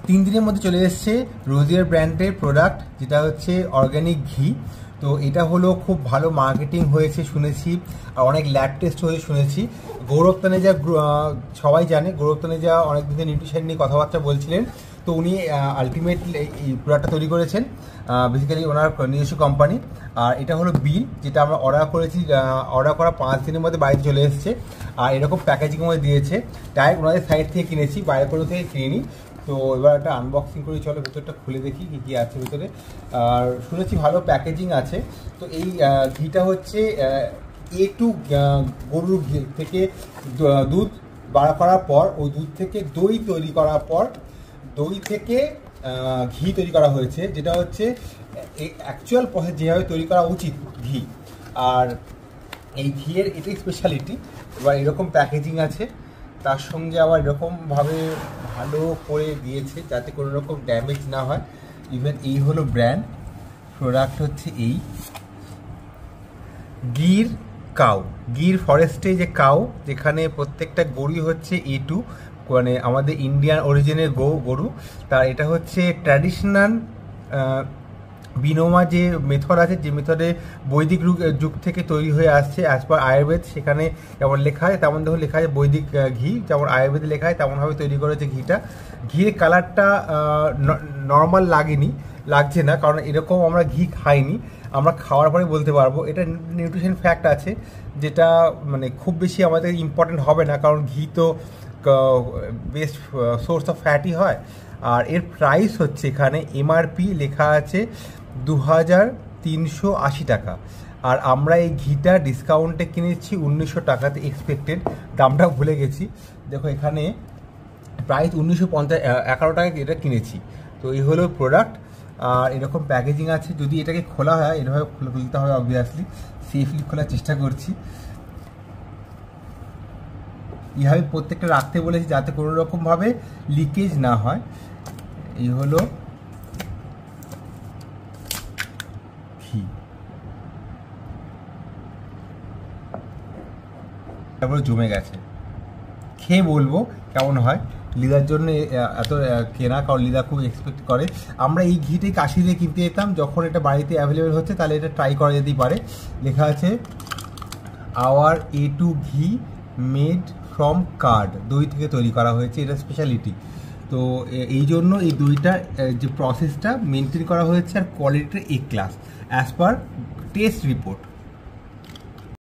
3 দিনের মধ্যে চলে এসেছে রোজিয়ার ব্র্যান্ডের প্রোডাক্ট, যেটা হচ্ছে অর্গ্যানিক ঘি। তো এটা হলো খুব ভালো মার্কেটিং হয়েছে শুনেছি, আর অনেক ল্যাব টেস্ট হয়েছে শুনেছি। গৌরব তানেজা সবাই জানে, গৌরব তানেজা অনেক দিন নিউট্রিশন নিয়ে কথাবার্তা বলছিলেন। তো উনি আলটিমেটলি এই প্রোডাক্টটা তৈরি করেছেন, বেসিক্যালি ওনার নিজস্ব কোম্পানি। আর এটা হলো বিল, যেটা আমরা অর্ডার করেছি, অর্ডার করা 5 দিনের মধ্যে বাড়িতে চলে এসেছে। আর এরকম প্যাকেজিং মধ্যে দিয়েছে, ডাইরেক্ট ওনাদের সাইড থেকে কিনেছি, বাইরে কোনো থেকে কিনিনি। তো এবার একটা আনবক্সিং করে চলো ভেতরটা খুলে দেখি কী কী আছে ভেতরে। আর শুনেছি ভালো প্যাকেজিং আছে। তো এই ঘিটা হচ্ছে A2 গরুর ঘি থেকে দুধ বার করার পর, ওই দুধ থেকে দই তৈরি করার পর, দই থেকে ঘি তৈরি করা হয়েছে, যেটা হচ্ছে অ্যাকচুয়াল প্রসেস যেভাবে তৈরি করা উচিত ঘি। আর এই ঘিয়ের এটাই স্পেশালিটি। এবার এরকম প্যাকেজিং আছে, তার সঙ্গে আবার এরকমভাবে ভালো করে দিয়েছে যাতে কোনো রকম ড্যামেজ না হয়। ইভেন এই হলো ব্র্যান্ড, প্রোডাক্ট হচ্ছে এই গির কাউ, গির ফরেস্টে যে কাউ, যেখানে প্রত্যেকটা গরুই হচ্ছে A2, মানে আমাদের ইন্ডিয়ান অরিজিনের গরু। তার এটা হচ্ছে ট্র্যাডিশনাল বিনোমা যে মেথড আছে, যে মেথডে বৈদিক যুগ থেকে তৈরি হয়ে আসছে অ্যাজ পার আয়ুর্বেদ। সেখানে যেমন লেখা হয় তেমন দেখুন লেখা আছে বৈদিক ঘি, যেমন আয়ুর্বেদে লেখা হয় তেমনভাবে তৈরি করেছে ঘিটা। ঘিয়ের কালারটা নর্মাল লাগছে না, কারণ এরকম আমরা ঘি খাইনি। আমরা খাওয়ার পরে বলতে পারবো। এটা নিউট্রিশন ফ্যাক্ট আছে, যেটা মানে খুব বেশি আমাদের ইম্পর্টেন্ট হবে না, কারণ ঘি তো বেস্ট সোর্স অফ ফ্যাটই হয়। আর এর প্রাইস হচ্ছে এখানে MRP লেখা আছে 2380 টাকা। আর আমরা এই ঘিটা ডিসকাউন্টে কিনেছি 1900 টাকাতে, এক্সপেক্টেড দামটা ভুলে গেছি। দেখো এখানে প্রাইস 1911 টাকায় এটা কিনেছি। তো এই হলো প্রোডাক্ট। আর এরকম প্যাকেজিং আছে, যদি এটাকে খোলা হয় এভাবে খুলতে হবে, অবভিয়াসলি সেফলি খোলার চেষ্টা করছি। এইভাবে প্রত্যেকটা রাখতে বলেছি যাতে কোনো রকমভাবে লিকেজ না হয়। এই হলো ঘি, তারপরে জমে গেছে, খেয়ে বলবো কেমন হয়। লিদার জন্য এত কেনা, কারণ লিদা খুব এক্সপেক্ট করে। আমরা এই ঘিটাই কাশি দিয়ে কিনতে যেতাম, যখন এটা বাড়িতে অ্যাভেলেবেল হচ্ছে তাহলে এটা ট্রাই করা যেতেই পারে। লেখা আছে আওয়ার A2 ঘি মেড ফ্রম কার্ড, দই থেকে তৈরি করা হয়েছে, এটা স্পেশালিটি। তো এই জন্য এই দইটার যে প্রসেসটা মেনটেন করা হয়েছে, আর কোয়ালিটিটা A class as per test report.